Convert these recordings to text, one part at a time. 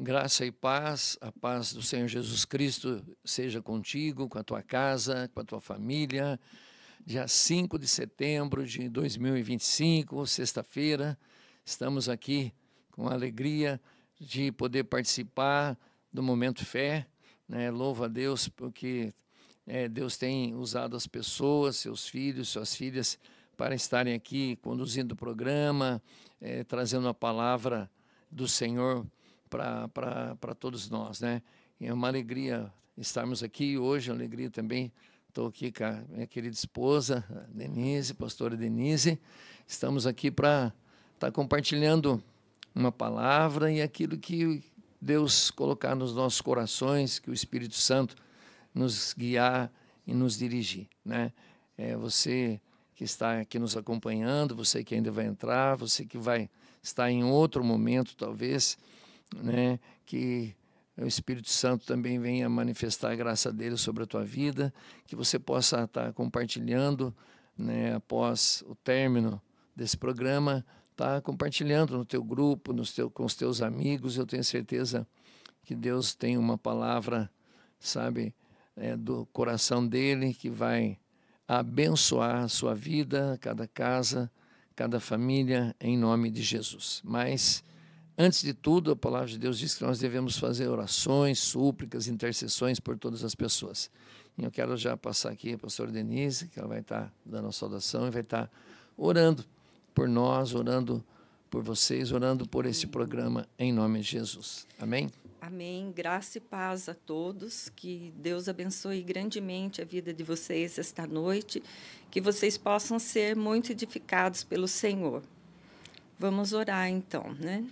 Graça e paz, a paz do Senhor Jesus Cristo seja contigo, com a tua casa, com a tua família. Dia 5 de setembro de 2025, sexta-feira, estamos aqui com a alegria de poder participar do Momento Fé, né? Louvo a Deus porque Deus tem usado as pessoas, seus filhos, suas filhas, para estarem aqui conduzindo o programa, trazendo a palavra do Senhor para todos nós, né? E é uma alegria estarmos aqui hoje, uma alegria também. Estou aqui com a minha querida esposa, a Denise, pastora Denise. Estamos aqui para estar compartilhando uma palavra e aquilo que Deus colocar nos nossos corações, que o Espírito Santo nos guiar e nos dirigir, né? Você que está aqui nos acompanhando, você que ainda vai entrar, você que vai estar em outro momento, talvez, né, que o Espírito Santo também venha manifestar a graça dele sobre a tua vida, que você possa estar compartilhando, né, após o término desse programa, compartilhando no teu grupo, com os teus amigos. Eu tenho certeza que Deus tem uma palavra, sabe, do coração dele, que vai abençoar a sua vida, cada casa, cada família, em nome de Jesus. Mas antes de tudo, a palavra de Deus diz que nós devemos fazer orações, súplicas, intercessões por todas as pessoas. E eu quero já passar aqui a pastora Denise, que ela vai estar dando a saudação e vai estar orando por nós, orando por vocês, orando por esse programa, em nome de Jesus. Amém? Amém. Graça e paz a todos. Que Deus abençoe grandemente a vida de vocês esta noite. Que vocês possam ser muito edificados pelo Senhor. Vamos orar então, né?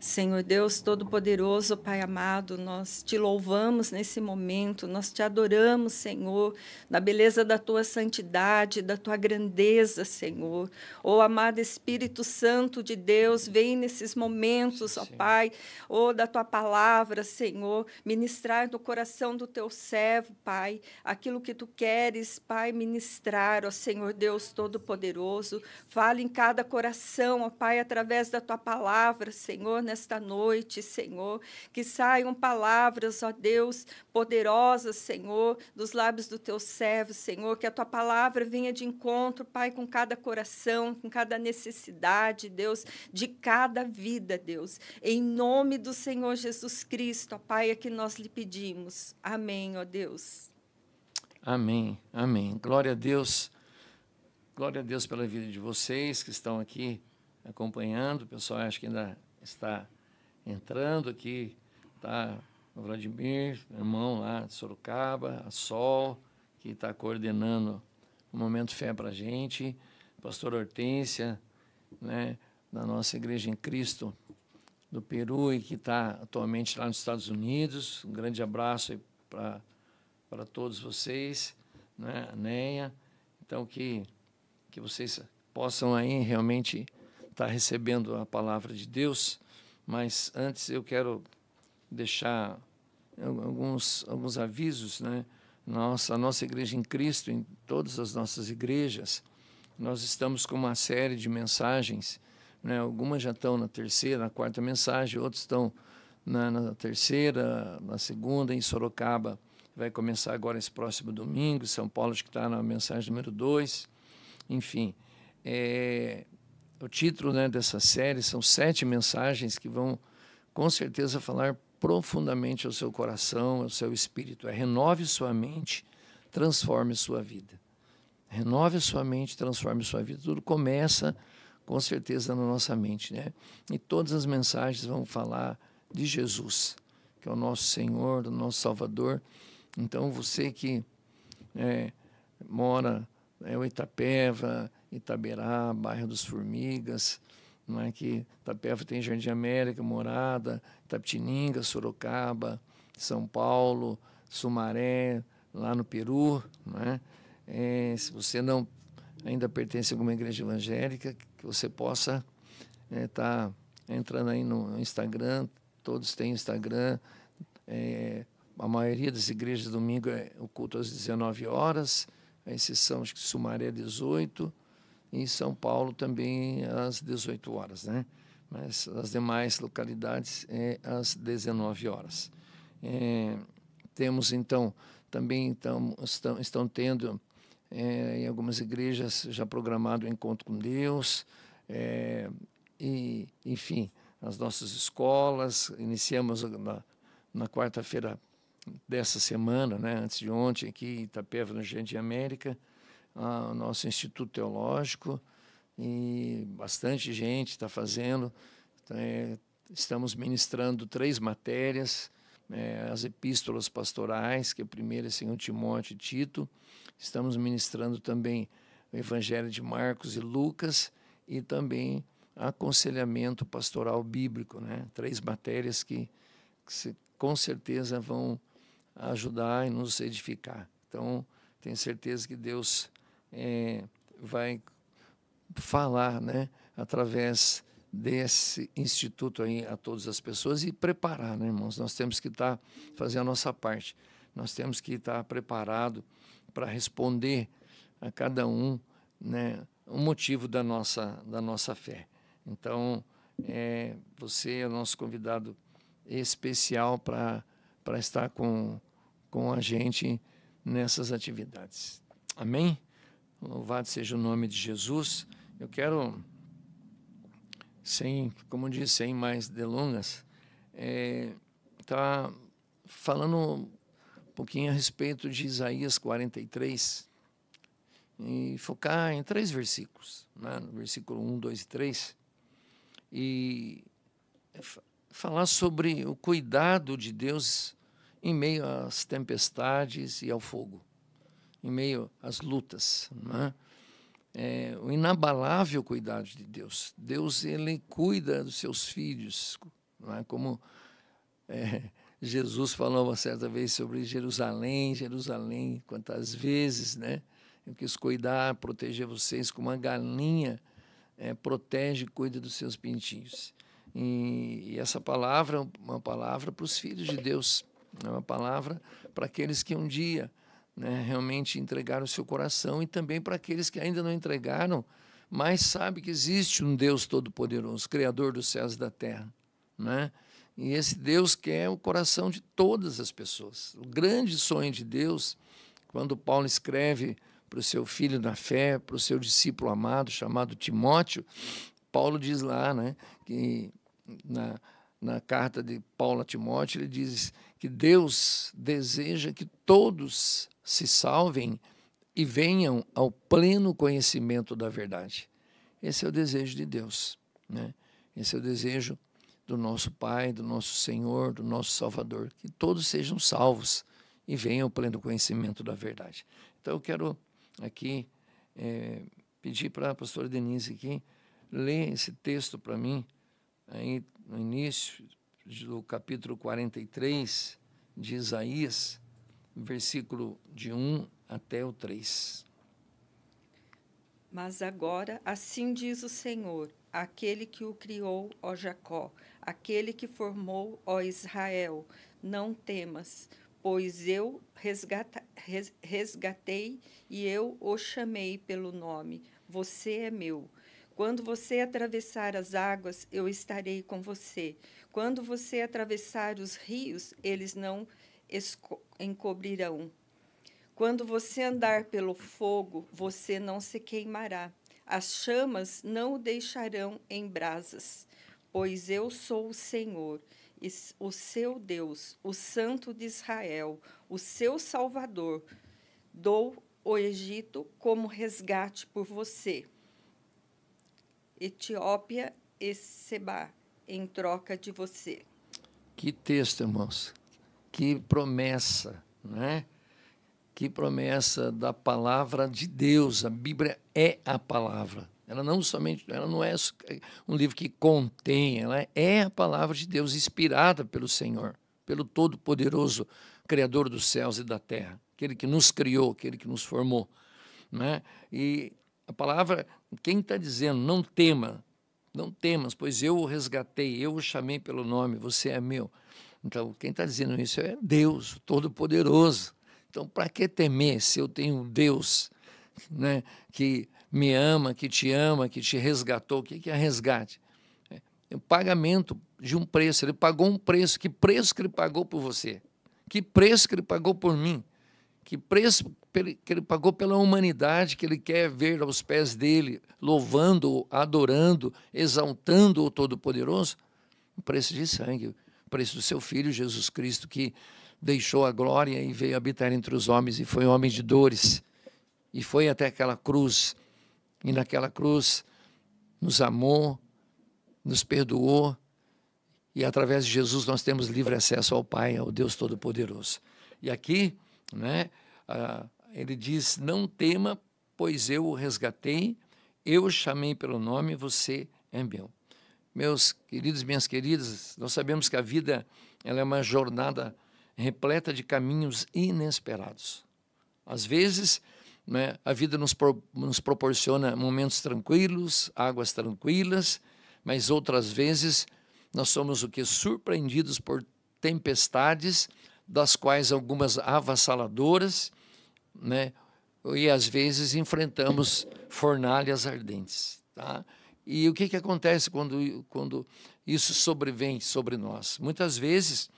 Senhor Deus Todo-Poderoso, Pai amado, nós te louvamos nesse momento, nós te adoramos, Senhor, na beleza da tua santidade, da tua grandeza, Senhor. Ó amado Espírito Santo de Deus, vem nesses momentos, ó Pai, da tua palavra, Senhor, ministrar no coração do teu servo, Pai, aquilo que tu queres, Pai, ministrar, ó Senhor Deus Todo-Poderoso. Fale em cada coração, ó Pai, através da tua palavra, Senhor, nesta noite, Senhor, que saiam palavras, ó Deus, poderosas, Senhor, dos lábios do teu servo, Senhor, que a tua palavra venha de encontro, Pai, com cada coração, com cada necessidade, Deus, de cada vida, Deus. Em nome do Senhor Jesus Cristo, ó Pai, é que nós lhe pedimos. Amém, ó Deus. Amém, amém. Glória a Deus pela vida de vocês que estão aqui acompanhando. O pessoal acho que ainda está entrando aqui, tá? O Vladimir, irmão lá de Sorocaba, a Sol, que está coordenando o Momento Fé para a gente, a pastora Hortência, né, da nossa Igreja em Cristo do Peru e que está atualmente lá nos Estados Unidos. Um grande abraço aí para todos vocês, né, a Neia. Então, que vocês possam aí realmente estar recebendo a palavra de Deus. Mas antes eu quero deixar alguns avisos, né? A nossa Igreja em Cristo, em todas as nossas igrejas, nós estamos com uma série de mensagens, né? Algumas já estão na terceira, na quarta mensagem, outras estão na terceira, na segunda, em Sorocaba. Vai começar agora esse próximo domingo. São Paulo acho que está na mensagem número 2. Enfim, o título, né, dessa série são 7 mensagens que vão, com certeza, falar profundamente ao seu coração, ao seu espírito. Renove sua mente, transforme sua vida. Renove sua mente, transforme sua vida. Tudo começa, com certeza, na nossa mente, né? E todas as mensagens vão falar de Jesus, que é o nosso Senhor, o nosso Salvador. Então, você que mora em Itapeva, Itaberá, bairro dos Formigas, não é, que Itapeva tem Jardim América, Morada, Itapetininga, Sorocaba, São Paulo, Sumaré, lá no Peru, não é? Se você não ainda pertence a alguma igreja evangélica, que você possa estar entrando aí no Instagram. Todos têm Instagram. A maioria das igrejas domingo o culto às 19 horas, a exceção acho que Sumaré 18 e São Paulo também às 18 horas, né? mas as demais localidades é às 19 horas. Temos, então, também estão tendo, em algumas igrejas, já programado o encontro com Deus, e, enfim, as nossas escolas. Iniciamos na quarta-feira dessa semana, né, antes de ontem, aqui em Itapeva, no Jardim América, o nosso Instituto Teológico, e bastante gente está fazendo. Estamos ministrando 3 matérias, as epístolas pastorais, que a primeira é 2 Timóteo e Tito. Estamos ministrando também o Evangelho de Marcos e Lucas, e também aconselhamento pastoral bíblico, né? 3 matérias que com certeza vão ajudar e nos edificar. Então, tenho certeza que Deus vai falar, né, através desse instituto aí a todas as pessoas, e preparar, né, irmãos? Nós temos que fazer a nossa parte. Nós temos que estar preparado para responder a cada um, né, o motivo da nossa fé. Então, você é o nosso convidado especial para estar com a gente nessas atividades. Amém? Louvado seja o nome de Jesus. Eu quero, como disse, sem mais delongas, tá falando um pouquinho a respeito de Isaías 43 e focar em 3 versículos, né? No versículo 1, 2 e 3, e falar sobre o cuidado de Deus em meio às tempestades e ao fogo, em meio às lutas, né? O inabalável cuidado de Deus. Deus, ele cuida dos seus filhos, né? Como Jesus falou uma certa vez sobre Jerusalém, Jerusalém, quantas vezes, né? Eu quis cuidar, proteger vocês como uma galinha protege e cuida dos seus pintinhos. E essa palavra é uma palavra para os filhos de Deus, é uma palavra para aqueles que um dia, né, realmente entregaram o seu coração, e também para aqueles que ainda não entregaram, mas sabem que existe um Deus todo-poderoso, Criador dos céus e da terra, né? E esse Deus quer o coração de todas as pessoas. O grande sonho de Deus, quando Paulo escreve para o seu filho na fé, para o seu discípulo amado, chamado Timóteo, Paulo diz lá, né, que na carta de Paulo a Timóteo, ele diz que Deus deseja que todos se salvem e venham ao pleno conhecimento da verdade. Esse é o desejo de Deus, né? Esse é o desejo do nosso Pai, do nosso Senhor, do nosso Salvador, que todos sejam salvos e venham ao pleno conhecimento da verdade. Então eu quero aqui pedir para a pastora Denise aqui ler esse texto para mim, aí no início do capítulo 43 de Isaías, versículo de 1 até o 3. Mas agora, assim diz o Senhor, aquele que o criou, ó Jacó, aquele que formou, ó Israel, não temas, pois eu resgatei e eu o chamei pelo nome, você é meu. Quando você atravessar as águas, eu estarei com você. Quando você atravessar os rios, eles não encobrirão. Quando você andar pelo fogo, você não se queimará. As chamas não o deixarão em brasas. Pois eu sou o Senhor, o seu Deus, o Santo de Israel, o seu Salvador. Dou o Egito como resgate por você. Etiópia e Seba, em troca de você. Que texto, irmãos. Que promessa, né? Que promessa da palavra de Deus. A Bíblia é a palavra. Ela não é um livro que contém, ela é a palavra de Deus, inspirada pelo Senhor, pelo Todo-Poderoso, Criador dos céus e da terra, aquele que nos criou, aquele que nos formou, né? E a palavra, quem está dizendo, não temas, pois eu o resgatei, eu o chamei pelo nome, você é meu. Então, quem está dizendo isso é Deus, Todo-Poderoso. Então, para que temer se eu tenho um Deus, né, que me ama, que te resgatou? O que é resgate? o pagamento de um preço. Ele pagou um preço. Que preço que ele pagou por você? Que preço que ele pagou por mim? Que preço que ele pagou pela humanidade que ele quer ver aos pés dele, louvando, adorando, exaltando o Todo-Poderoso? O preço de sangue, o preço do seu Filho Jesus Cristo, que deixou a glória e veio habitar entre os homens e foi homem de dores. E foi até aquela cruz. E naquela cruz nos amou, nos perdoou. E através de Jesus nós temos livre acesso ao Pai, ao Deus Todo-Poderoso. E aqui, né, ele diz, não tema, pois eu o resgatei, eu o chamei pelo nome, você é meu. Meus queridos, minhas queridas, nós sabemos que a vida ela é uma jornada repleta de caminhos inesperados. Às vezes, né, a vida nos proporciona momentos tranquilos, águas tranquilas, mas outras vezes nós somos o que? Surpreendidos por tempestades, das quais algumas avassaladoras, né? E às vezes enfrentamos fornalhas ardentes. Tá? E o que acontece quando isso sobrevém sobre nós? Muitas vezes,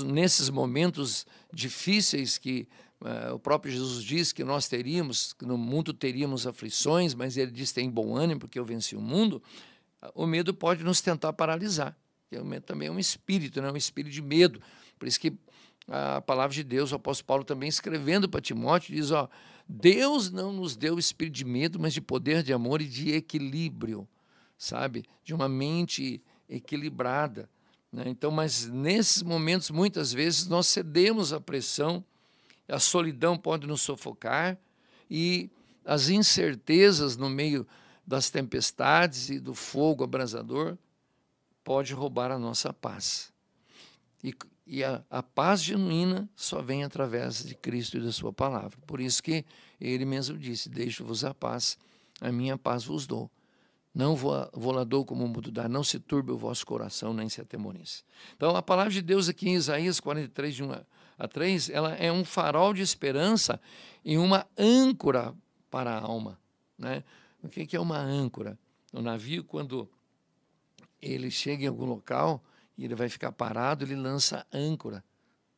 nesses momentos difíceis que o próprio Jesus diz que nós teríamos, que no mundo teríamos aflições, mas ele diz, tem bom ânimo porque eu venci o mundo, o medo pode nos tentar paralisar. O medo também é um espírito, né? Um espírito de medo. Por isso que a palavra de Deus, o apóstolo Paulo também escrevendo para Timóteo, diz, ó, Deus não nos deu espírito de medo, mas de poder, de amor e de equilíbrio, sabe? De uma mente equilibrada, né? Então, mas nesses momentos, muitas vezes, nós cedemos à pressão, a solidão pode nos sufocar e as incertezas no meio das tempestades e do fogo abrasador pode roubar a nossa paz. E a paz genuína só vem através de Cristo e da sua palavra. Por isso que ele mesmo disse, deixo-vos a paz vos dou. Não vou dou como o mundo dá, não se turbe o vosso coração, nem se atemorize. Então, a palavra de Deus aqui em Isaías 43, de 1 a 3, ela é um farol de esperança e uma âncora para a alma, né? O que é uma âncora? O navio, quando ele chega em algum local e ele vai ficar parado, ele lança âncora,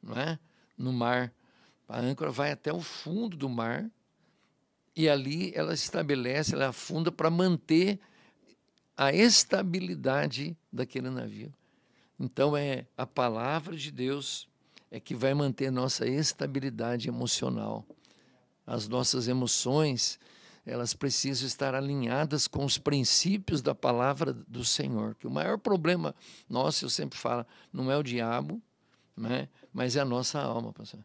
não é? No mar. A âncora vai até o fundo do mar e ali ela estabelece, ela afunda para manter a estabilidade daquele navio. Então, é a palavra de Deus é que vai manter nossa estabilidade emocional. As nossas emoções, elas precisam estar alinhadas com os princípios da palavra do Senhor. Que o maior problema nosso, eu sempre falo, não é o diabo, né? Mas é a nossa alma, pastor.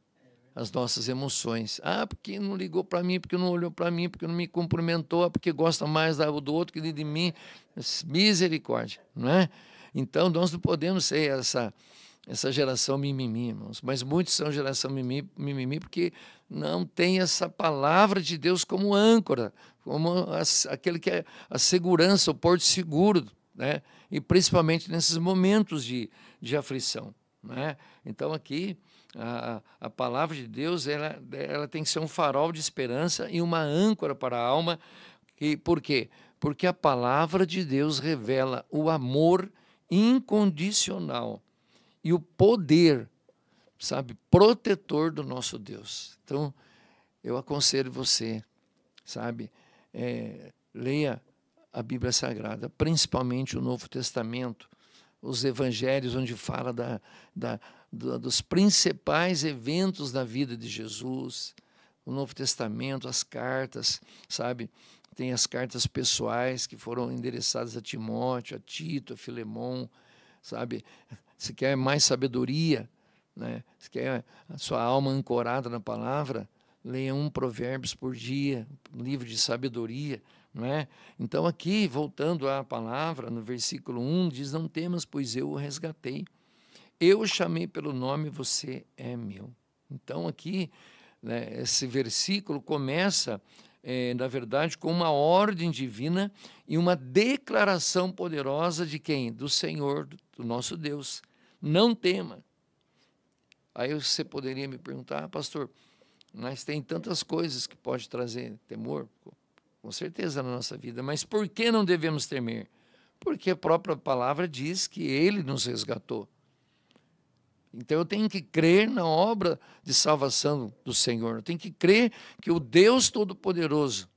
As nossas emoções. Ah, porque não ligou para mim, porque não olhou para mim, porque não me cumprimentou, porque gosta mais do outro que de mim. Misericórdia, não é? Então, nós não podemos ser essa geração mimimi, irmãos. Mas muitos são geração mimimi porque não tem essa palavra de Deus como âncora, como aquele que é a segurança, o porto seguro, né? E principalmente nesses momentos de aflição, né? Então, aqui, a palavra de Deus ela tem que ser um farol de esperança e uma âncora para a alma. Por quê? Porque a palavra de Deus revela o amor incondicional e o poder, sabe, protetor do nosso Deus. Então, eu aconselho você, sabe, leia a Bíblia Sagrada, principalmente o Novo Testamento, os evangelhos onde fala dos principais eventos da vida de Jesus, o Novo Testamento, as cartas, sabe? Tem as cartas pessoais que foram endereçadas a Timóteo, a Tito, a Filemon, sabe? Se quer mais sabedoria, né? Se quer a sua alma ancorada na palavra, leia Provérbios por dia, um livro de sabedoria, não é? Então aqui, voltando à palavra, no versículo 1, diz, não temas, pois eu o resgatei. Eu o chamei pelo nome, você é meu. Então aqui, né, esse versículo começa, na verdade, com uma ordem divina e uma declaração poderosa de quem? Do Senhor, do nosso Deus. Não tema. Aí você poderia me perguntar, pastor, mas tem tantas coisas que pode trazer temor, com certeza, na nossa vida, mas por que não devemos temer? Porque a própria palavra diz que Ele nos resgatou. Então eu tenho que crer na obra de salvação do Senhor. Eu tenho que crer que o Deus Todo-Poderoso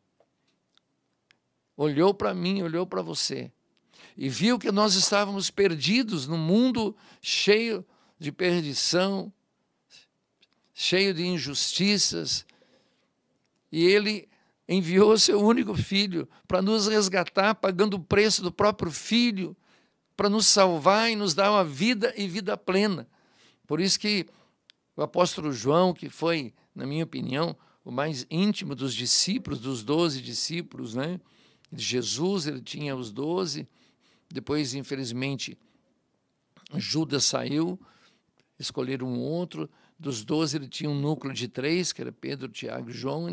olhou para mim, olhou para você e viu que nós estávamos perdidos num mundo cheio de perdição, cheio de injustiças, e Ele enviou seu único Filho para nos resgatar, pagando o preço do próprio Filho, para nos salvar e nos dar uma vida e vida plena. Por isso que o apóstolo João, que foi, na minha opinião, o mais íntimo dos discípulos, dos 12 discípulos, né? De Jesus, ele tinha os 12, depois, infelizmente, Judas saiu, escolheram um outro, dos 12 ele tinha um núcleo de 3, que era Pedro, Tiago e João,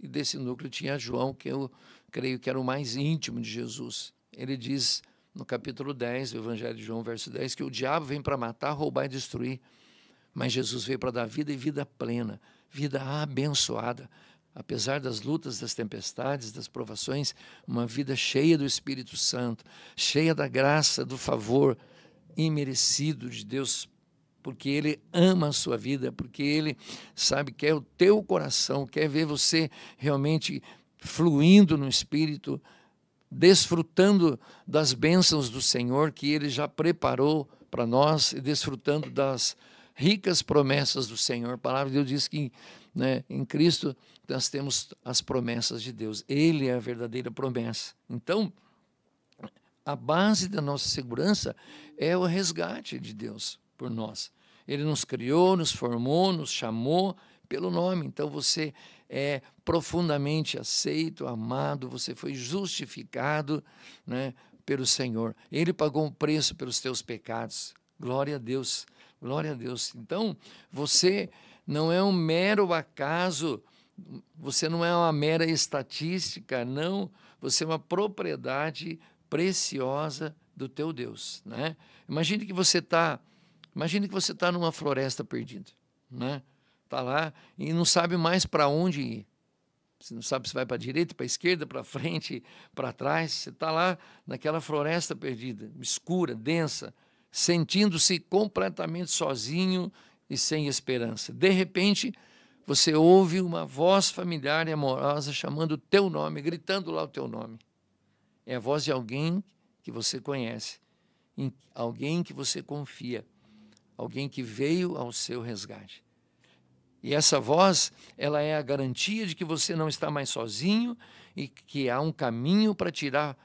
e desse núcleo tinha João, que eu creio que era o mais íntimo de Jesus. Ele diz, no capítulo 10 do Evangelho de João, verso 10, que o diabo vem para matar, roubar e destruir, mas Jesus veio para dar vida e vida plena, vida abençoada, apesar das lutas, das tempestades, das provações, uma vida cheia do Espírito Santo, cheia da graça, do favor imerecido de Deus, porque Ele ama a sua vida, porque Ele, sabe, quer o teu coração, quer ver você realmente fluindo no Espírito, desfrutando das bênçãos do Senhor que Ele já preparou para nós e desfrutando das ricas promessas do Senhor. A palavra de Deus diz que, né, em Cristo nós temos as promessas de Deus. Ele é a verdadeira promessa. Então, a base da nossa segurança é o resgate de Deus por nós. Ele nos criou, nos formou, nos chamou pelo nome. Então, você é profundamente aceito, amado, você foi justificado, né, pelo Senhor. Ele pagou um preço pelos teus pecados. Glória a Deus. Glória a Deus. Então, você não é um mero acaso, você não é uma mera estatística, não. Você é uma propriedade preciosa do teu Deus, né? Imagine que você está numa floresta perdida, né? Está lá e não sabe mais para onde ir. Você não sabe se vai para a direita, para a esquerda, para frente, para trás. Você está lá naquela floresta perdida, escura, densa, sentindo-se completamente sozinho e sem esperança. De repente, você ouve uma voz familiar e amorosa chamando o teu nome, gritando lá o teu nome. É a voz de alguém que você conhece, alguém que você confia, alguém que veio ao seu resgate. E essa voz, ela é a garantia de que você não está mais sozinho e que há um caminho para tirar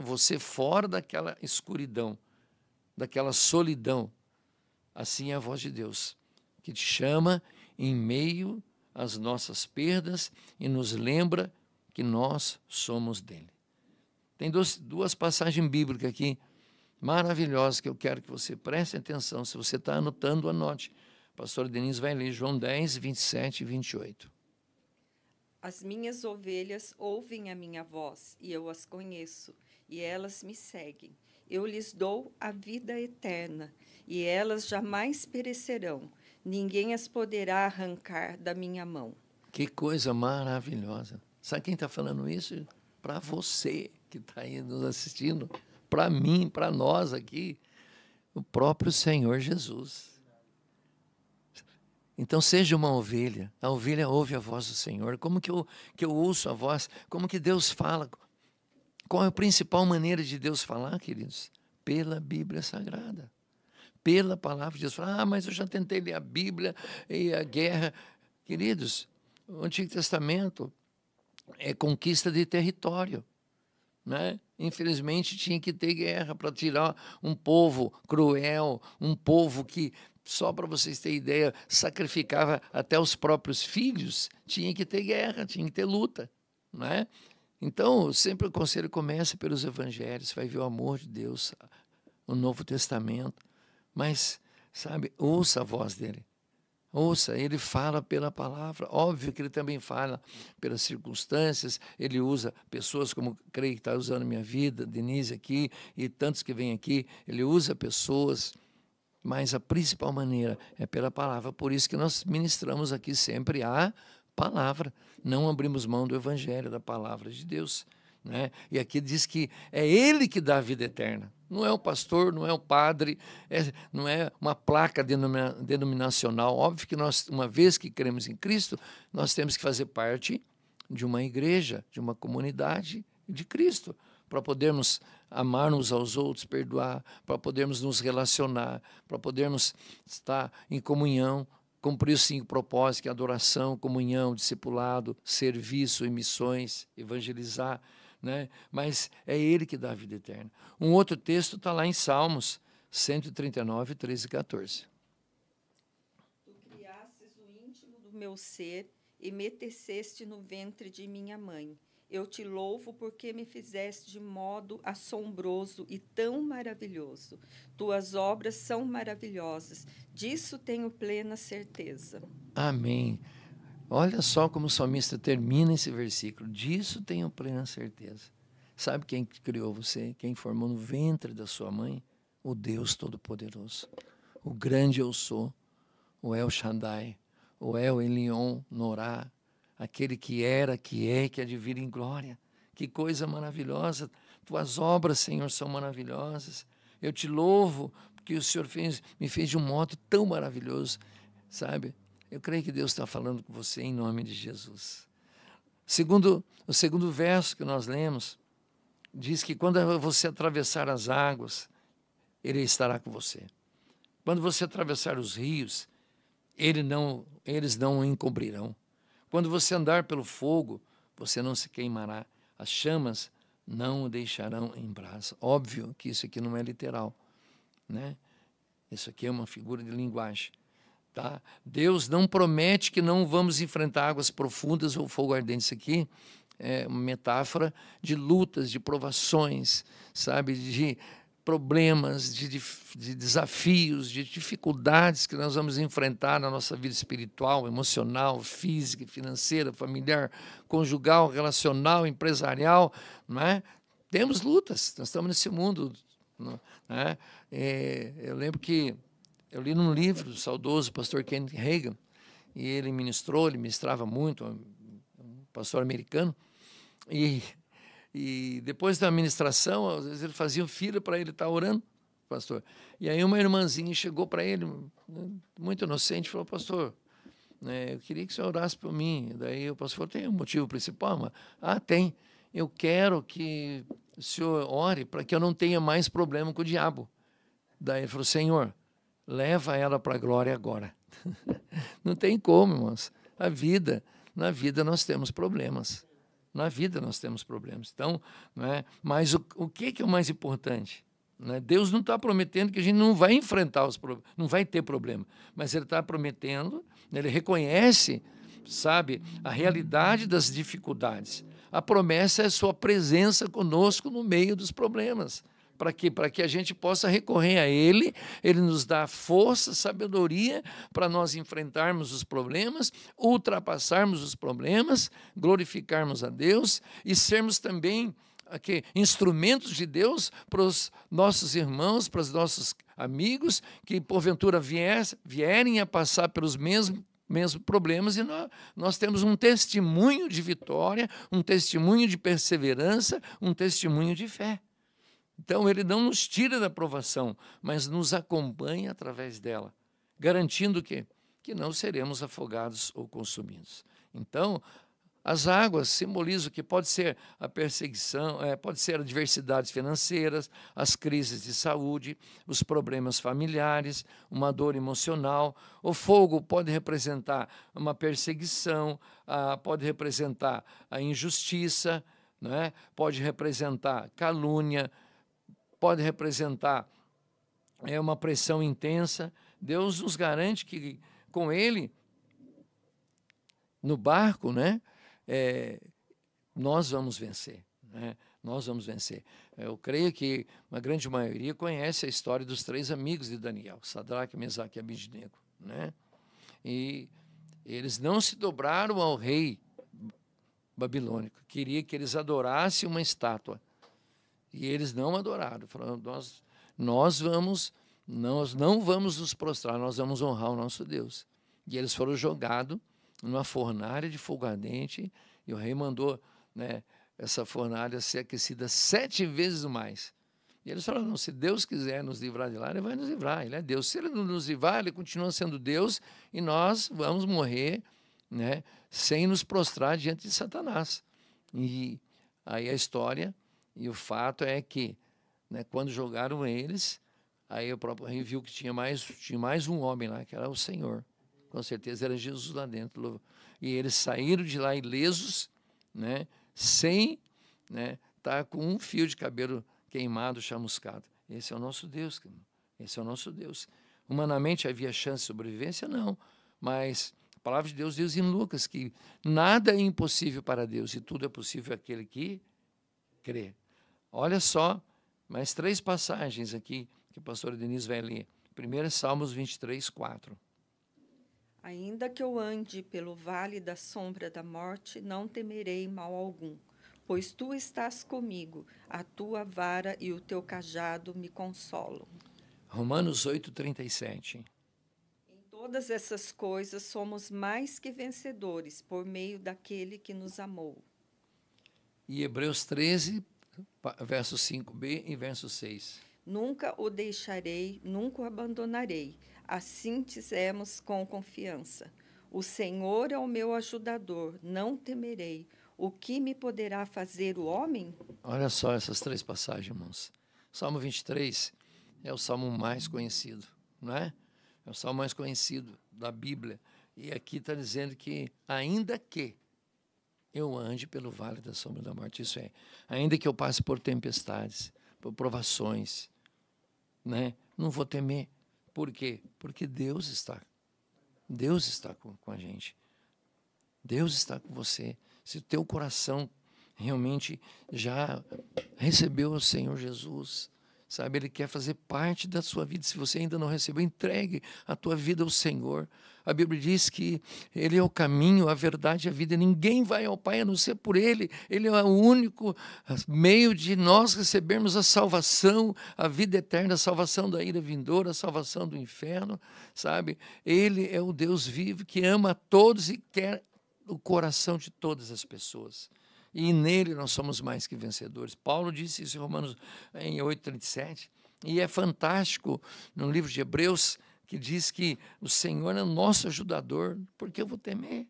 você fora daquela escuridão, daquela solidão. Assim é a voz de Deus, que te chama em meio às nossas perdas e nos lembra que nós somos dele. Tem duas passagens bíblicas aqui, maravilhosas, que eu quero que você preste atenção. Se você está anotando, anote. A pastora Denise vai ler João 10, 27 e 28. As minhas ovelhas ouvem a minha voz, e eu as conheço, e elas me seguem. Eu lhes dou a vida eterna, e elas jamais perecerão. Ninguém as poderá arrancar da minha mão. Que coisa maravilhosa. Sabe quem está falando isso? Para você que está aí nos assistindo, para mim, para nós aqui, o próprio Senhor Jesus. Então, seja uma ovelha. A ovelha ouve a voz do Senhor. Como que eu ouço a voz? Como que Deus fala? Qual é a principal maneira de Deus falar, queridos? Pela Bíblia Sagrada. Pela palavra de Deus. Mas eu já tentei ler a Bíblia e a guerra. Queridos, o Antigo Testamento é conquista de território, né? Infelizmente, tinha que ter guerra para tirar um povo cruel, um povo que, só para vocês terem ideia, sacrificava até os próprios filhos. Tinha que ter guerra, tinha que ter luta, né? Então, sempre o conselho começa pelos evangelhos, vai ver o amor de Deus, o Novo Testamento, mas, sabe, ouça a voz dele, ouça, ele fala pela palavra. Óbvio que ele também fala pelas circunstâncias, ele usa pessoas como, creio que está usando minha vida, Denise aqui, e tantos que vêm aqui, ele usa pessoas, mas a principal maneira é pela palavra. Por isso que nós ministramos aqui sempre a palavra, não abrimos mão do evangelho, da palavra de Deus. né? E aqui diz que é Ele que dá a vida eterna. Não é o pastor, não é o padre, não é uma placa denominacional. Óbvio que nós, uma vez que cremos em Cristo, nós temos que fazer parte de uma igreja, de uma comunidade de Cristo, para podermos amar uns aos outros, perdoar, para podermos nos relacionar, para podermos estar em comunhão, cumprir os 5 propósitos, que é adoração, comunhão, discipulado, serviço e missões, evangelizar, né? Mas é Ele que dá a vida eterna. Um outro texto está lá em Salmos 139, 13 e 14. Tu criastes o íntimo do meu ser e me teceste no ventre de minha mãe. Eu te louvo porque me fizeste de modo assombroso e tão maravilhoso. Tuas obras são maravilhosas, disso tenho plena certeza. Amém. Olha só como o salmista termina esse versículo. Disso tenho plena certeza. Sabe quem criou você? Quem formou no ventre da sua mãe? O Deus Todo-Poderoso. O grande eu sou. O El Shaddai. O El Elyon Norá. Aquele que era, que é, que há de vir em glória. Que coisa maravilhosa. Tuas obras, Senhor, são maravilhosas. Eu te louvo porque o Senhor me fez de um modo tão maravilhoso. Sabe? Eu creio que Deus está falando com você em nome de Jesus. O segundo verso que nós lemos diz que quando você atravessar as águas, Ele estará com você. Quando você atravessar os rios, eles não o encobrirão. Quando você andar pelo fogo, você não se queimará. As chamas não o deixarão em brasa. Óbvio que isso aqui não é literal, né? Isso aqui é uma figura de linguagem. Tá? Deus não promete que não vamos enfrentar águas profundas ou fogo ardente. Isso aqui é uma metáfora de lutas, de provações, sabe, de problemas, de desafios, de dificuldades que nós vamos enfrentar na nossa vida espiritual, emocional, física, financeira, familiar, conjugal, relacional, empresarial, não é? Temos lutas, nós estamos nesse mundo, não é? Eu lembro que eu li num livro do saudoso pastor Kenneth Hagin, e ele ministrava muito, um pastor americano, e depois da ministração, às vezes ele fazia fila para ele estar orando, pastor. E aí uma irmãzinha chegou para ele, muito inocente, falou: pastor, eu queria que o senhor orasse por mim. Daí o pastor falou: tem um motivo principal? Tem. Eu quero que o senhor ore para que eu não tenha mais problema com o diabo. Daí ele falou: Senhor, leva ela para a glória agora. Não tem como, irmãos. Na vida nós temos problemas. Na vida nós temos problemas. Então, mas o que é o mais importante? Deus não está prometendo que a gente não vai enfrentar os problemas, não vai ter problema. Mas Ele está prometendo, Ele reconhece, sabe, a realidade das dificuldades. A promessa é a sua presença conosco no meio dos problemas. Para quê? Para que a gente possa recorrer a Ele, Ele nos dá força, sabedoria para nós enfrentarmos os problemas, ultrapassarmos os problemas, glorificarmos a Deus e sermos também instrumentos de Deus para os nossos irmãos, para os nossos amigos que porventura vierem a passar pelos mesmos problemas, e nós temos um testemunho de vitória, um testemunho de perseverança, um testemunho de fé. Então, Ele não nos tira da provação, mas nos acompanha através dela, garantindo que não seremos afogados ou consumidos. Então, as águas simbolizam que pode ser a perseguição, pode ser adversidades financeiras, as crises de saúde, os problemas familiares, uma dor emocional. O fogo pode representar uma perseguição, pode representar a injustiça, pode representar calúnia, pode representar uma pressão intensa. Deus nos garante que com Ele, no barco, nós vamos vencer. Nós vamos vencer. Eu creio que uma grande maioria conhece a história dos 3 amigos de Daniel, Sadraque, Mesaque e Abednego. E eles não se dobraram ao rei babilônico, queria que eles adorassem uma estátua. E eles não adoraram, falaram: nós não vamos nos prostrar, nós vamos honrar o nosso Deus. E eles foram jogados numa fornalha de fogo ardente, e o rei mandou essa fornalha ser aquecida 7 vezes mais. E eles falaram, não, se Deus quiser nos livrar de lá, ele vai nos livrar, ele é Deus. Se ele não nos livrar, ele continua sendo Deus e nós vamos morrer, né, sem nos prostrar diante de Satanás. E aí a história e o fato é que, né, quando jogaram eles, aí o próprio rei viu que tinha mais um homem lá, que era o Senhor. Com certeza era Jesus lá dentro. E eles saíram de lá ilesos, né, sem, né, estar com um fio de cabelo queimado, chamuscado. Esse é o nosso Deus, esse é o nosso Deus. Humanamente havia chance de sobrevivência? Não, mas a palavra de Deus diz em Lucas que nada é impossível para Deus e tudo é possível àquele que crê. Olha só, mais 3 passagens aqui que a pastora Denise vai ler. Primeiro é Salmos 23, 4. Ainda que eu ande pelo vale da sombra da morte, não temerei mal algum, pois tu estás comigo, a tua vara e o teu cajado me consolam. Romanos 8, 37. Em todas essas coisas somos mais que vencedores por meio daquele que nos amou. E Hebreus 13, verso 5b e verso 6. Nunca o deixarei, nunca o abandonarei. Assim dizemos com confiança. O Senhor é o meu ajudador, não temerei. O que me poderá fazer o homem? Olha só essas 3 passagens, irmãos. Salmo 23 é o salmo mais conhecido, não é? É o salmo mais conhecido da Bíblia. E aqui está dizendo que, ainda que eu ande pelo vale da sombra da morte, isso é, ainda que eu passe por tempestades, por provações, né? Não vou temer. Por quê? Porque Deus está com a gente. Deus está com você. Se o teu coração realmente já recebeu o Senhor Jesus, sabe, Ele quer fazer parte da sua vida. Se você ainda não recebeu, entregue a tua vida ao Senhor. A Bíblia diz que Ele é o caminho, a verdade e a vida. Ninguém vai ao Pai a não ser por Ele. Ele é o único meio de nós recebermos a salvação, a vida eterna, a salvação da ira vindoura, a salvação do inferno, sabe? Ele é o Deus vivo que ama a todos e quer o coração de todas as pessoas. E nele nós somos mais que vencedores. Paulo disse isso em Romanos 8,37. E é fantástico no livro de Hebreus, que diz que o Senhor é o nosso ajudador, porque eu vou temer.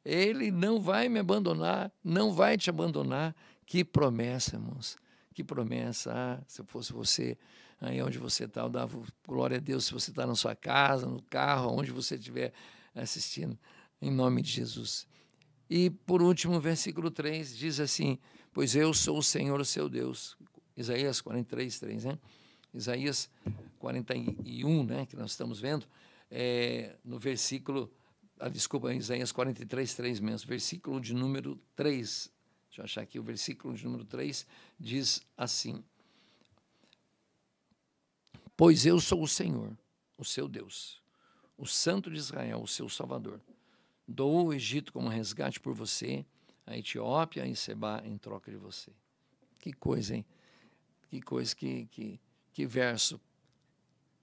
Ele não vai me abandonar, não vai te abandonar. Que promessa, irmãos. Que promessa. Ah, se eu fosse você, aí onde você está, eu dava glória a Deus se você está na sua casa, no carro, onde você estiver assistindo, em nome de Jesus. E, por último, o versículo 3 diz assim, pois eu sou o Senhor, o seu Deus. Isaías 43, 3, né? Isaías 41, né, que nós estamos vendo, no versículo, Isaías 43, 3 mesmo, versículo de número 3. Deixa eu achar aqui, o versículo de número 3 diz assim, pois eu sou o Senhor, o seu Deus, o Santo de Israel, o seu Salvador. Dou o Egito como resgate por você, a Etiópia e Sebá em troca de você. Que coisa, hein? Que coisa, que verso.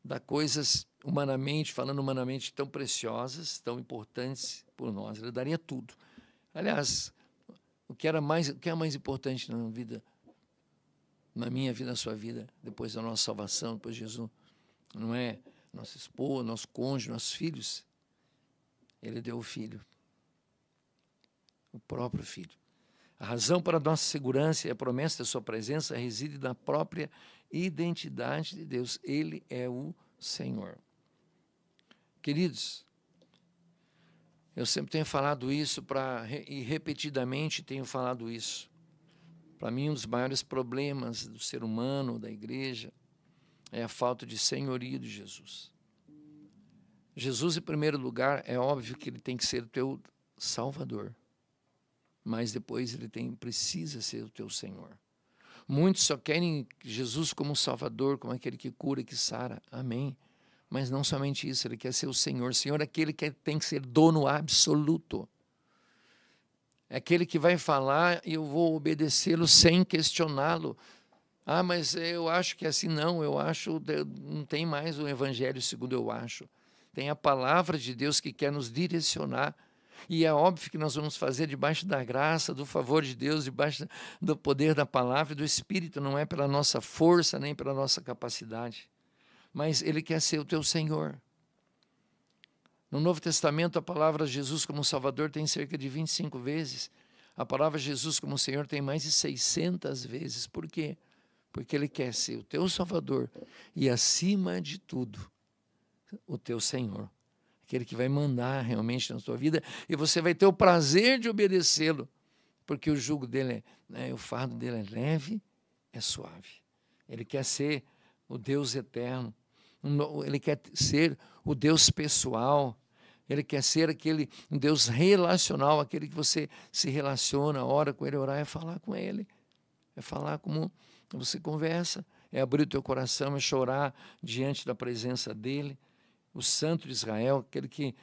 Dá coisas humanamente, falando humanamente, tão preciosas, tão importantes por nós. Ele daria tudo. Aliás, o que é mais importante na vida, na minha vida, na sua vida, depois da nossa salvação, depois de Jesus? Não é nossa esposa, nosso cônjuge, nossos filhos? Ele deu o Filho, o próprio Filho. A razão para a nossa segurança e a promessa da sua presença reside na própria identidade de Deus. Ele é o Senhor. Queridos, eu sempre tenho falado isso e repetidamente tenho falado isso. Para mim, um dos maiores problemas do ser humano, da igreja, é a falta de senhorio de Jesus. Jesus, em primeiro lugar, é óbvio que ele tem que ser o teu Salvador, mas depois ele precisa ser o teu Senhor. Muitos só querem Jesus como Salvador, como aquele que cura, que sara, amém. Mas não somente isso, ele quer ser o Senhor. O Senhor é aquele que tem que ser dono absoluto. É aquele que vai falar e eu vou obedecê-lo sem questioná-lo. Ah, mas eu acho que é assim. Não, não tem mais o Evangelho segundo eu acho. Tem a palavra de Deus que quer nos direcionar. E é óbvio que nós vamos fazer debaixo da graça, do favor de Deus, debaixo do poder da palavra e do Espírito, não é pela nossa força, nem pela nossa capacidade. Mas Ele quer ser o teu Senhor. No Novo Testamento, a palavra Jesus como Salvador tem cerca de 25 vezes. A palavra Jesus como Senhor tem mais de 600 vezes. Por quê? Porque Ele quer ser o teu Salvador e, acima de tudo, o teu Senhor. Aquele que vai mandar realmente na tua vida, e você vai ter o prazer de obedecê-lo, porque o jugo dele, o fardo dele é leve, é suave. Ele quer ser o Deus eterno, Ele quer ser o Deus pessoal, Ele quer ser aquele Deus relacional, aquele que você se relaciona, ora com Ele. Orar é falar com Ele, é falar como você conversa, é abrir o teu coração, é chorar diante da presença dEle. O Santo de Israel, aquele que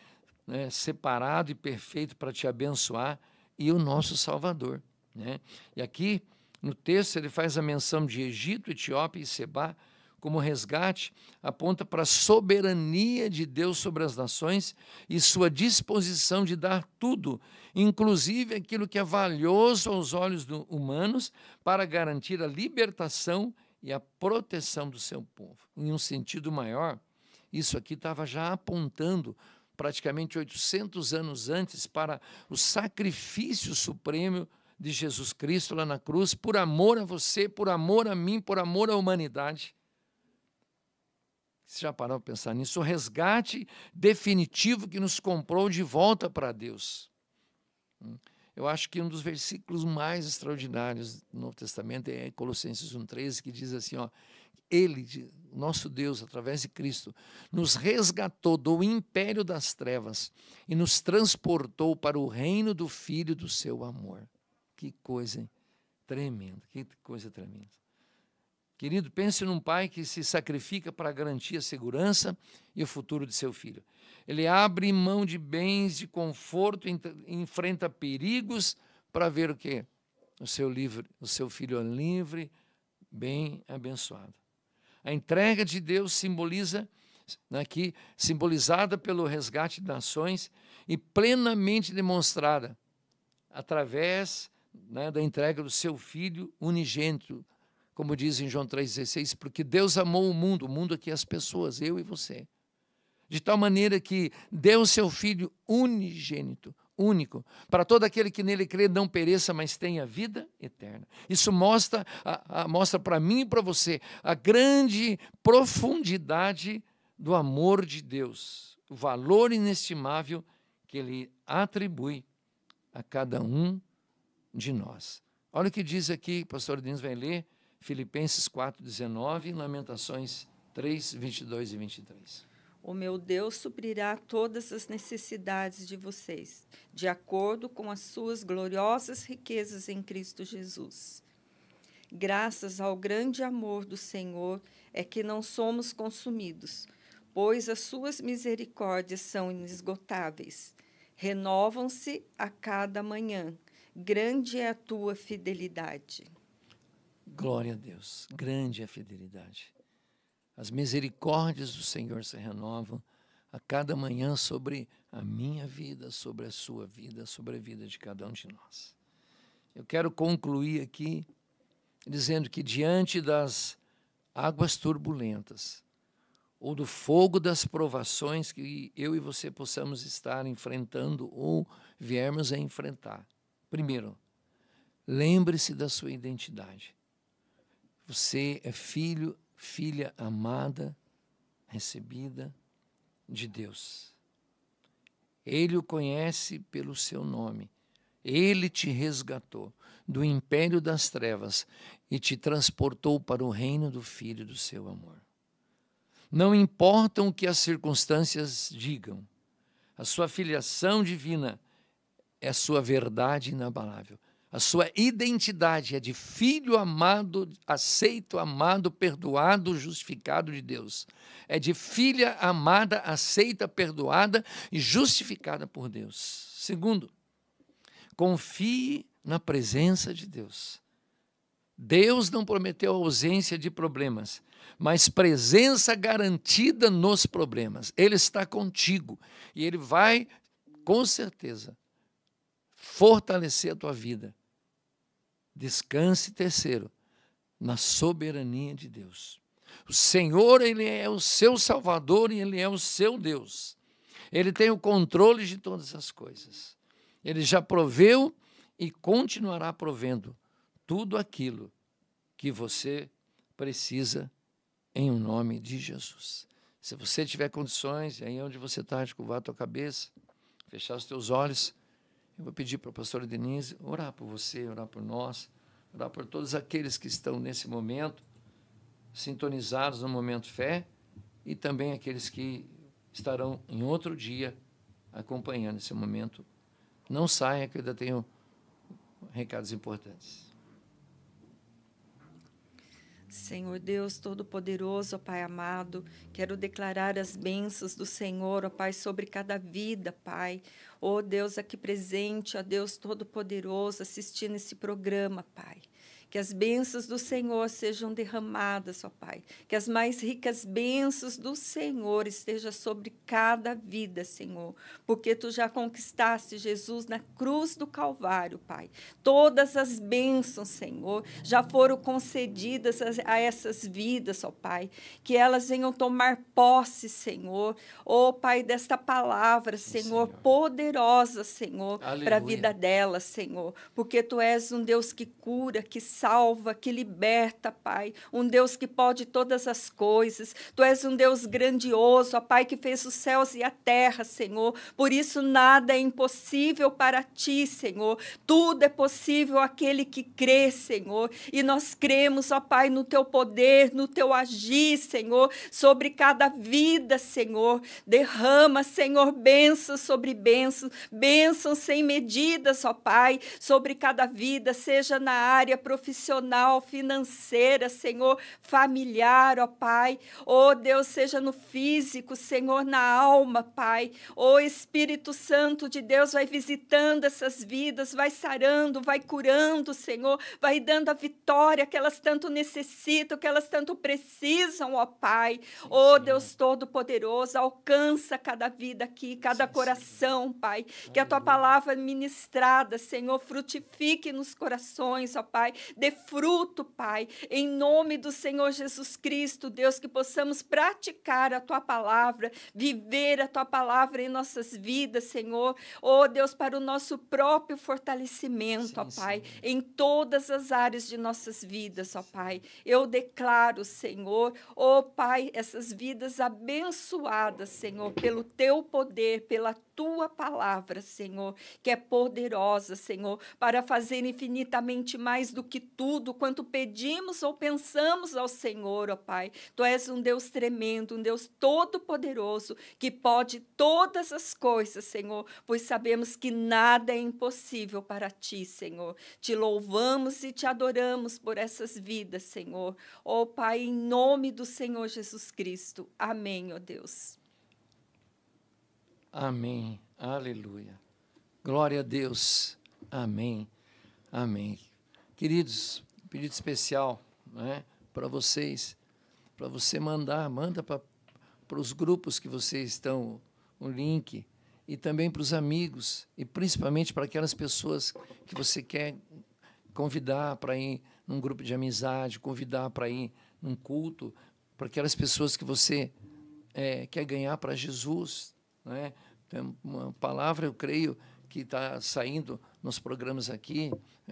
é separado e perfeito para te abençoar, e o nosso Salvador. Né? E aqui, no texto, ele faz a menção de Egito, Etiópia e Sebá, como resgate, aponta para a soberania de Deus sobre as nações e sua disposição de dar tudo, inclusive aquilo que é valioso aos olhos humanos, para garantir a libertação e a proteção do seu povo. Em um sentido maior, isso aqui estava já apontando praticamente 800 anos antes para o sacrifício supremo de Jesus Cristo lá na cruz, por amor a você, por amor a mim, por amor à humanidade. Você já parou para pensar nisso? O resgate definitivo que nos comprou de volta para Deus. Eu acho que um dos versículos mais extraordinários do Novo Testamento é Colossenses 1,13, que diz assim, ó, Ele, nosso Deus, através de Cristo, nos resgatou do império das trevas e nos transportou para o reino do Filho do seu amor. Que coisa tremenda, que coisa tremenda. Querido, pense num pai que se sacrifica para garantir a segurança e o futuro de seu filho. Ele abre mão de bens, de conforto, enfrenta perigos para ver o quê? O seu filho livre, bem abençoado. A entrega de Deus simbolizada pelo resgate de nações e plenamente demonstrada através da entrega do seu Filho unigênito, como diz em João 3,16, porque Deus amou o mundo aqui as pessoas, eu e você, de tal maneira que deu o seu Filho unigênito, único, para todo aquele que nele crê não pereça, mas tenha vida eterna. Isso mostra para mim e para você a grande profundidade do amor de Deus, o valor inestimável que Ele atribui a cada um de nós. Olha o que diz aqui, o pastor Diniz vai ler, Filipenses 4,19, Lamentações 3, 22 e 23. O meu Deus suprirá todas as necessidades de vocês, de acordo com as suas gloriosas riquezas em Cristo Jesus. Graças ao grande amor do Senhor é que não somos consumidos, pois as suas misericórdias são inesgotáveis. Renovam-se a cada manhã. Grande é a tua fidelidade. Glória a Deus, grande é a fidelidade. As misericórdias do Senhor se renovam a cada manhã sobre a minha vida, sobre a sua vida, sobre a vida de cada um de nós. Eu quero concluir aqui dizendo que diante das águas turbulentas ou do fogo das provações que eu e você possamos estar enfrentando ou viermos a enfrentar, primeiro, lembre-se da sua identidade. Você é filho, filha amada, recebida de Deus. Ele o conhece pelo seu nome. Ele te resgatou do império das trevas e te transportou para o reino do Filho do seu amor. Não importam o que as circunstâncias digam, a sua filiação divina é a sua verdade inabalável. A sua identidade é de filho amado, aceito, amado, perdoado, justificado de Deus. É de filha amada, aceita, perdoada e justificada por Deus. Segundo, confie na presença de Deus. Deus não prometeu ausência de problemas, mas presença garantida nos problemas. Ele está contigo e Ele vai, com certeza, fortalecer a tua vida. Descanse, terceiro, na soberania de Deus. O Senhor, Ele é o seu Salvador e Ele é o seu Deus. Ele tem o controle de todas as coisas. Ele já proveu e continuará provendo tudo aquilo que você precisa em nome de Jesus. Se você tiver condições, aí onde você está, de curvar a tua cabeça, fechar os teus olhos, eu vou pedir para a pastora Denise orar por você, orar por nós, orar por todos aqueles que estão nesse momento, sintonizados no Momento Fé, e também aqueles que estarão em outro dia acompanhando esse momento. Não saia, que eu ainda tenho recados importantes. Senhor Deus Todo-Poderoso, ó Pai amado, quero declarar as bênçãos do Senhor, ó Pai, sobre cada vida, Pai. Ó Deus aqui presente, ó Deus Todo-Poderoso, assistindo esse programa, Pai. Que as bênçãos do Senhor sejam derramadas, ó Pai. Que as mais ricas bênçãos do Senhor estejam sobre cada vida, Senhor. Porque Tu já conquistaste, Jesus, na cruz do Calvário, Pai. Todas as bênçãos, Senhor, já foram concedidas a essas vidas, ó Pai. Que elas venham tomar posse, Senhor. Ó Pai, desta palavra, Senhor, poderosa, Senhor, para a vida delas, Senhor. Porque Tu és um Deus que cura, que salva, que liberta, Pai. Um Deus que pode todas as coisas. Tu és um Deus grandioso, ó Pai, que fez os céus e a terra, Senhor. Por isso nada é impossível para Ti, Senhor. Tudo é possível àquele que crê, Senhor. E nós cremos, ó Pai, no Teu poder, no Teu agir, Senhor, sobre cada vida, Senhor. Derrama, Senhor, bênçãos sobre bênçãos, bênçãos sem medidas, ó Pai, sobre cada vida, seja na área profissional, financeira, Senhor, familiar, ó Pai. Ó Deus, seja no físico, Senhor, na alma, Pai. Ó Espírito Santo de Deus, vai visitando essas vidas, vai sarando, vai curando, Senhor, vai dando a vitória que elas tanto necessitam, que elas tanto precisam, ó Pai. Ó Deus Todo-Poderoso, alcança cada vida aqui, cada coração, Pai. Que a Tua palavra ministrada, Senhor, frutifique nos corações, ó Pai. Dê fruto, Pai, em nome do Senhor Jesus Cristo, Deus, que possamos praticar a Tua palavra, viver a Tua palavra em nossas vidas, Senhor. Oh, Deus, para o nosso próprio fortalecimento, ó Pai, em todas as áreas de nossas vidas, ó Pai. Eu declaro, Senhor, ó Pai, essas vidas abençoadas, Senhor, pelo Teu poder, pela Tua palavra, Senhor, que é poderosa, Senhor, para fazer infinitamente mais do que tudo quanto pedimos ou pensamos ao Senhor, ó Pai. Tu és um Deus tremendo, um Deus todo-poderoso, que pode todas as coisas, Senhor, pois sabemos que nada é impossível para Ti, Senhor. Te louvamos e Te adoramos por essas vidas, Senhor. Ó Pai, em nome do Senhor Jesus Cristo. Amém, ó Deus. Amém. Aleluia. Glória a Deus. Amém. Amém. Queridos, pedido especial, né, para vocês, para você manda para os grupos que vocês estão, o link, e também para os amigos, e principalmente para aquelas pessoas que você quer convidar para ir num grupo de amizade, convidar para ir num culto, para aquelas pessoas que você quer ganhar para Jesus, né? Tem uma palavra, eu creio, que está saindo nos programas aqui,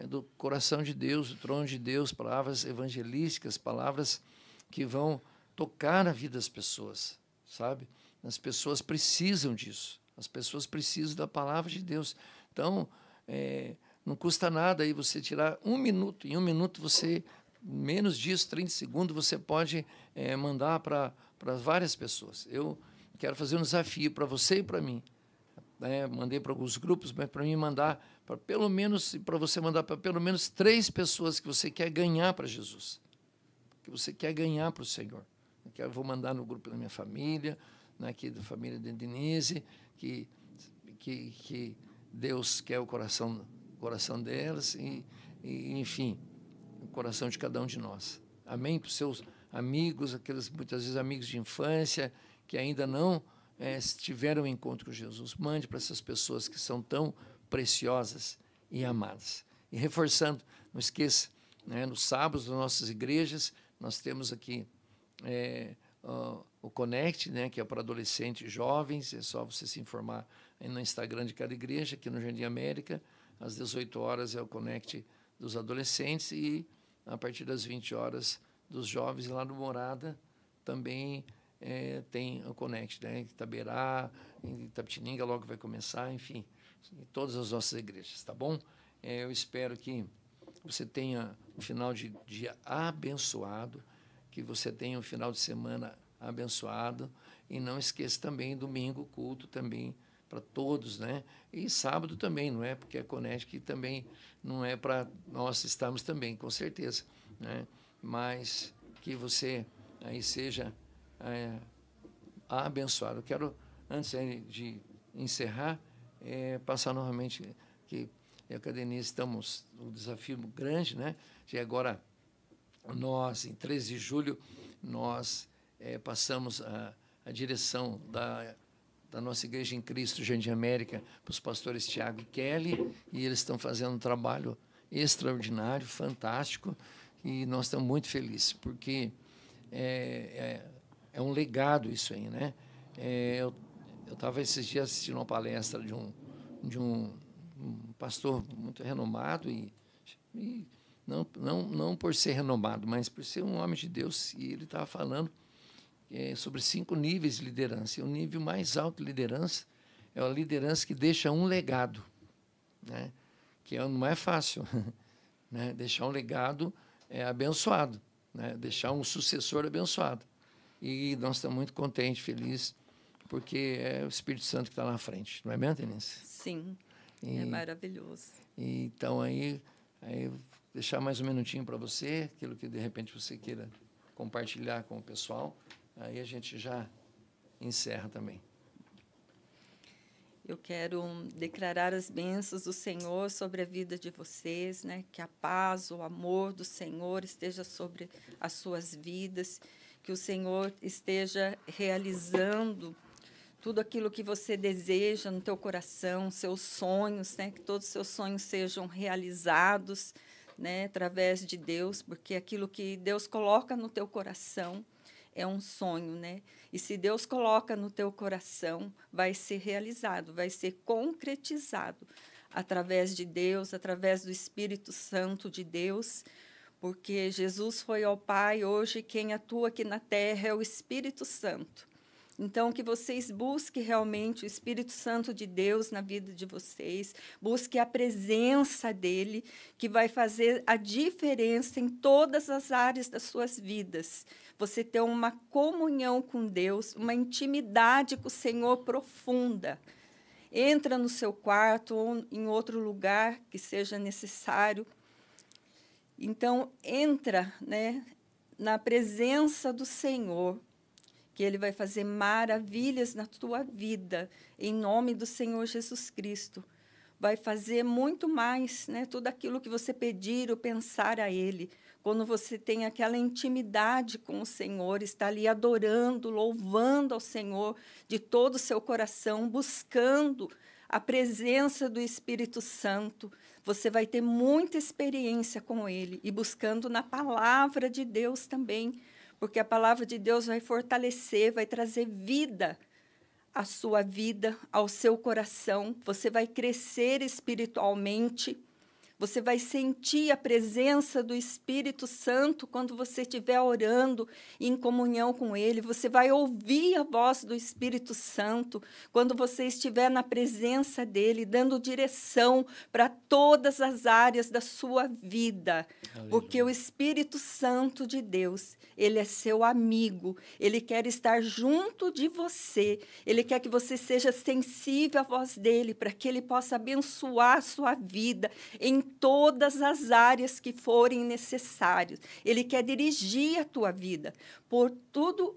do coração de Deus, do trono de Deus, palavras evangelísticas, palavras que vão tocar a vida das pessoas, sabe? As pessoas precisam disso, as pessoas precisam da palavra de Deus. Então, não custa nada aí você tirar 1 minuto, em 1 minuto você, menos disso, 30 segundos, você pode mandar para várias pessoas. Eu quero fazer um desafio para você e para mim. Mandei para alguns grupos, mas para mim mandar para pelo menos, para você mandar para pelo menos 3 pessoas que você quer ganhar para Jesus, que você quer ganhar para o Senhor. Eu vou mandar no grupo da minha família, né, aqui da família de Denise, que Deus quer o coração delas e, enfim, o coração de cada um de nós. Amém? Para os seus amigos, aqueles muitas vezes amigos de infância que ainda não tiveram um encontro com Jesus. Mande para essas pessoas que são tão preciosas e amadas. E reforçando, não esqueça, né, nos sábados das nossas igrejas, nós temos aqui o Connect, né, que é para adolescentes e jovens. É só você se informar aí no Instagram de cada igreja, aqui no Jardim América. Às 18 horas é o Connect dos adolescentes e a partir das 20 horas dos jovens. E lá no Morada também tem o Connect, né, em Itaberá, em Itapetininga logo vai começar, enfim, em todas as nossas igrejas, tá bom? Eu espero que você tenha um final de dia abençoado, que você tenha um final de semana abençoado, e não esqueça também, domingo, culto também para todos, né? E sábado também, não é? Porque a Connect que também não é para nós estarmos também, com certeza, né? Mas que você aí seja abençoado. Eu quero, antes de encerrar, passar novamente que eu e a Denise estamos um desafio grande, né? De agora, nós, em 13 de julho, nós passamos a direção da nossa Igreja em Cristo, Jardim América, para os pastores Tiago e Kelly, e eles estão fazendo um trabalho extraordinário, fantástico, e nós estamos muito felizes, porque é um legado isso aí, né? Eu estava esses dias assistindo uma palestra de um pastor muito renomado, e não por ser renomado, mas por ser um homem de Deus, e ele estava falando sobre 5 níveis de liderança. E o nível mais alto de liderança é a liderança que deixa um legado, né? Que não é fácil, né? Deixar um legado abençoado, né? Deixar um sucessor abençoado. E nós estamos muito contentes, felizes, porque é o Espírito Santo que está na frente, não é mesmo, Denise? Sim, é maravilhoso. Então, aí deixar mais um minutinho para você, aquilo que, de repente, você queira compartilhar com o pessoal, aí a gente já encerra também. Eu quero declarar as bênçãos do Senhor sobre a vida de vocês, né? Que a paz, o amor do Senhor esteja sobre as suas vidas, que o Senhor esteja realizando tudo aquilo que você deseja no teu coração, seus sonhos, né? Que todos os seus sonhos sejam realizados, né? Através de Deus, porque aquilo que Deus coloca no teu coração é um sonho, né? E se Deus coloca no teu coração, vai ser realizado, vai ser concretizado através de Deus, através do Espírito Santo de Deus, porque Jesus foi ao Pai, hoje quem atua aqui na terra é o Espírito Santo. Então, que vocês busquem realmente o Espírito Santo de Deus na vida de vocês, busquem a presença dEle, que vai fazer a diferença em todas as áreas das suas vidas. Você ter uma comunhão com Deus, uma intimidade com o Senhor profunda. Entra no seu quarto ou em outro lugar que seja necessário. Então, entra, né, na presença do Senhor, que Ele vai fazer maravilhas na tua vida, em nome do Senhor Jesus Cristo. Vai fazer muito mais, né? Tudo aquilo que você pedir ou pensar a Ele. Quando você tem aquela intimidade com o Senhor, está ali adorando, louvando ao Senhor de todo o seu coração, buscando a presença do Espírito Santo, você vai ter muita experiência com Ele e buscando na palavra de Deus também, porque a palavra de Deus vai fortalecer, vai trazer vida à sua vida, ao seu coração. Você vai crescer espiritualmente, você vai sentir a presença do Espírito Santo quando você estiver orando em comunhão com Ele. Você vai ouvir a voz do Espírito Santo quando você estiver na presença dEle, dando direção para todas as áreas da sua vida. Aleluia. Porque o Espírito Santo de Deus, Ele é seu amigo. Ele quer estar junto de você. Ele quer que você seja sensível à voz dEle, para que Ele possa abençoar a sua vida em todas as áreas que forem necessárias. Ele quer dirigir a tua vida por tudo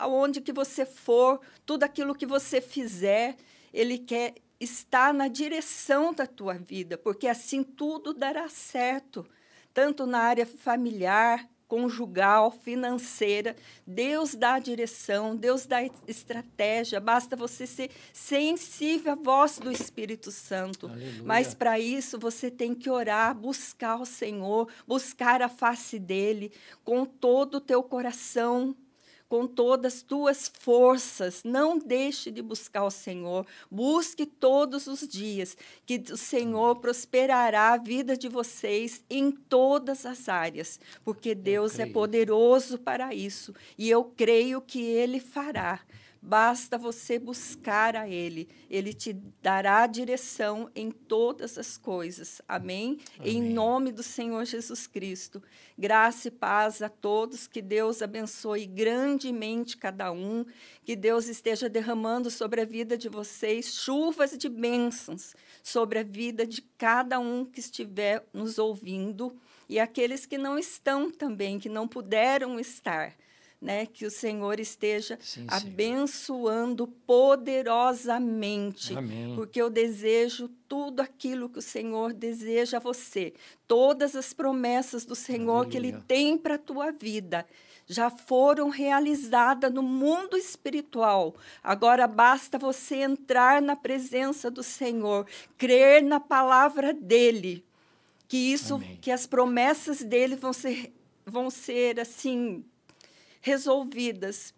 aonde que você for, tudo aquilo que você fizer, Ele quer estar na direção da tua vida, porque assim tudo dará certo, tanto na área familiar, conjugal, financeira. Deus dá direção, Deus dá estratégia. Basta você ser sensível à voz do Espírito Santo. Aleluia. Mas para isso você tem que orar, buscar o Senhor, buscar a face dele com todo o teu coração, com todas as tuas forças. Não deixe de buscar o Senhor. Busque todos os dias, que o Senhor prosperará a vida de vocês em todas as áreas, porque Deus é poderoso para isso, e eu creio que Ele fará. Basta você buscar a Ele. Ele te dará direção em todas as coisas. Amém? Em nome do Senhor Jesus Cristo. Graça e paz a todos. Que Deus abençoe grandemente cada um. Que Deus esteja derramando sobre a vida de vocês chuvas de bênçãos sobre a vida de cada um que estiver nos ouvindo e aqueles que não estão também, que não puderam estar. Né, que o Senhor esteja abençoando poderosamente. Amém. Porque eu desejo tudo aquilo que o Senhor deseja a você. Todas as promessas do Senhor, aleluia, que Ele tem para a tua vida já foram realizadas no mundo espiritual. Agora basta você entrar na presença do Senhor, crer na palavra dEle, que isso, amém, que as promessas dEle vão ser assim resolvidas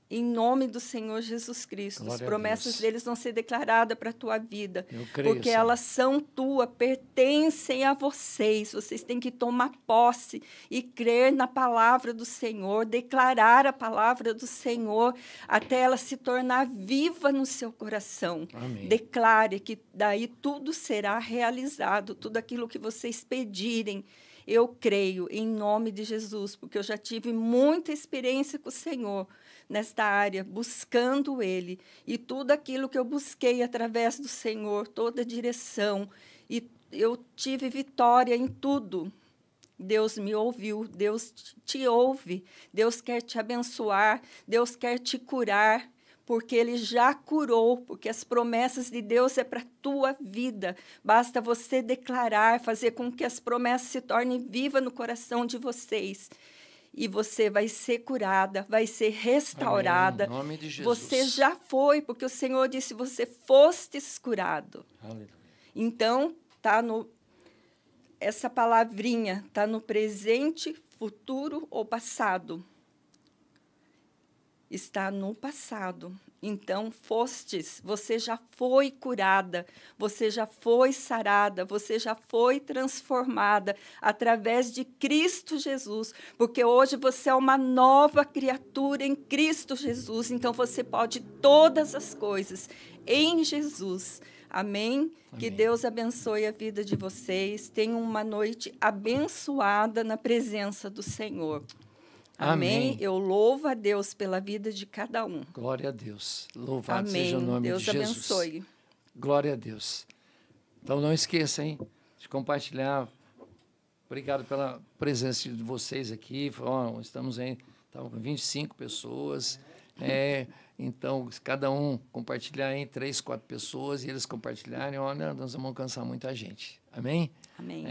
em nome do Senhor Jesus Cristo. Glória as promessas deles vão ser declaradas para a tua vida, eu creio, porque elas são tua, pertencem a vocês. Vocês têm que tomar posse e crer na palavra do Senhor, declarar a palavra do Senhor até ela se tornar viva no seu coração. Amém. Declare que daí tudo será realizado, tudo aquilo que vocês pedirem. Eu creio em nome de Jesus, porque eu já tive muita experiência com o Senhor nesta área, buscando Ele. E tudo aquilo que eu busquei através do Senhor, toda a direção, e eu tive vitória em tudo. Deus me ouviu, Deus te ouve, Deus quer te abençoar, Deus quer te curar, porque Ele já curou, porque as promessas de Deus é para a tua vida. Basta você declarar, fazer com que as promessas se tornem vivas no coração de vocês. E você vai ser curada, vai ser restaurada. Amém. Em nome de Jesus. Você já foi, porque o Senhor disse, você fostes curado. Aleluia. Então, essa palavrinha está no presente, futuro ou passado. Está no passado. Então, fostes, você já foi curada, você já foi sarada, você já foi transformada através de Cristo Jesus, porque hoje você é uma nova criatura em Cristo Jesus, então você pode todas as coisas em Jesus. Amém? Amém? Que Deus abençoe a vida de vocês, tenham uma noite abençoada na presença do Senhor. Amém. Eu louvo a Deus pela vida de cada um. Glória a Deus. Louvado amém. Seja o nome Deus de Jesus. Deus abençoe. Glória a Deus. Então não esqueça, hein, de compartilhar. Obrigado pela presença de vocês aqui. Estamos com 25 pessoas. Então, cada um compartilhar em 3, 4 pessoas e eles compartilharem, olha, nós vamos alcançar muita gente. Amém? Amém.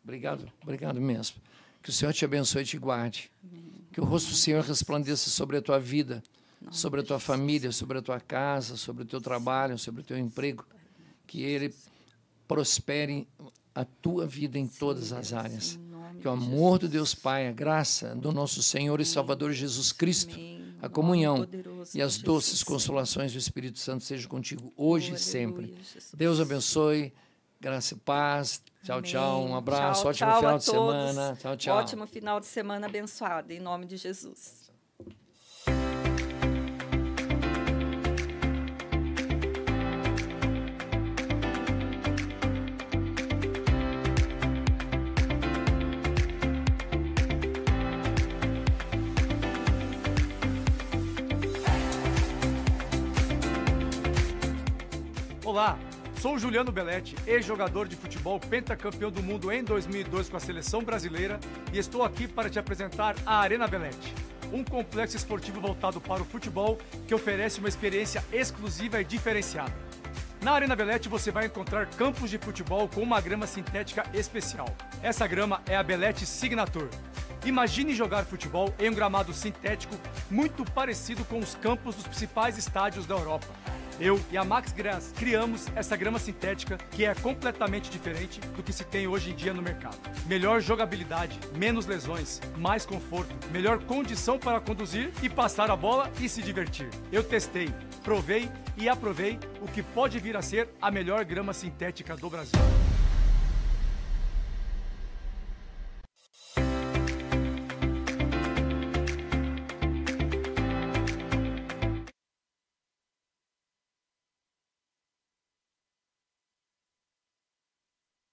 Obrigado mesmo. Que o Senhor te abençoe e te guarde. Amém. Que o rosto do Senhor resplandeça sobre a tua vida, sobre a tua família, sobre a tua casa, sobre o teu trabalho, sobre o teu emprego. Que Ele prospere a tua vida em todas as áreas. Que o amor do Deus Pai, a graça do nosso Senhor e Salvador Jesus Cristo, a comunhão e as doces consolações do Espírito Santo sejam contigo hoje e sempre. Deus abençoe. Graça e paz. Tchau, tchau. Um abraço. Ótimo final de semana. Tchau, tchau. Ótimo final de semana abençoado, em nome de Jesus. Olá. Sou Juliano Belletti, ex-jogador de futebol pentacampeão do mundo em 2002 com a seleção brasileira e estou aqui para te apresentar a Arena Belletti, um complexo esportivo voltado para o futebol que oferece uma experiência exclusiva e diferenciada. Na Arena Belletti você vai encontrar campos de futebol com uma grama sintética especial. Essa grama é a Belletti Signature. Imagine jogar futebol em um gramado sintético muito parecido com os campos dos principais estádios da Europa. Eu e a Max Grass criamos essa grama sintética que é completamente diferente do que se tem hoje em dia no mercado. Melhor jogabilidade, menos lesões, mais conforto, melhor condição para conduzir e passar a bola e se divertir. Eu testei, provei e aprovei o que pode vir a ser a melhor grama sintética do Brasil.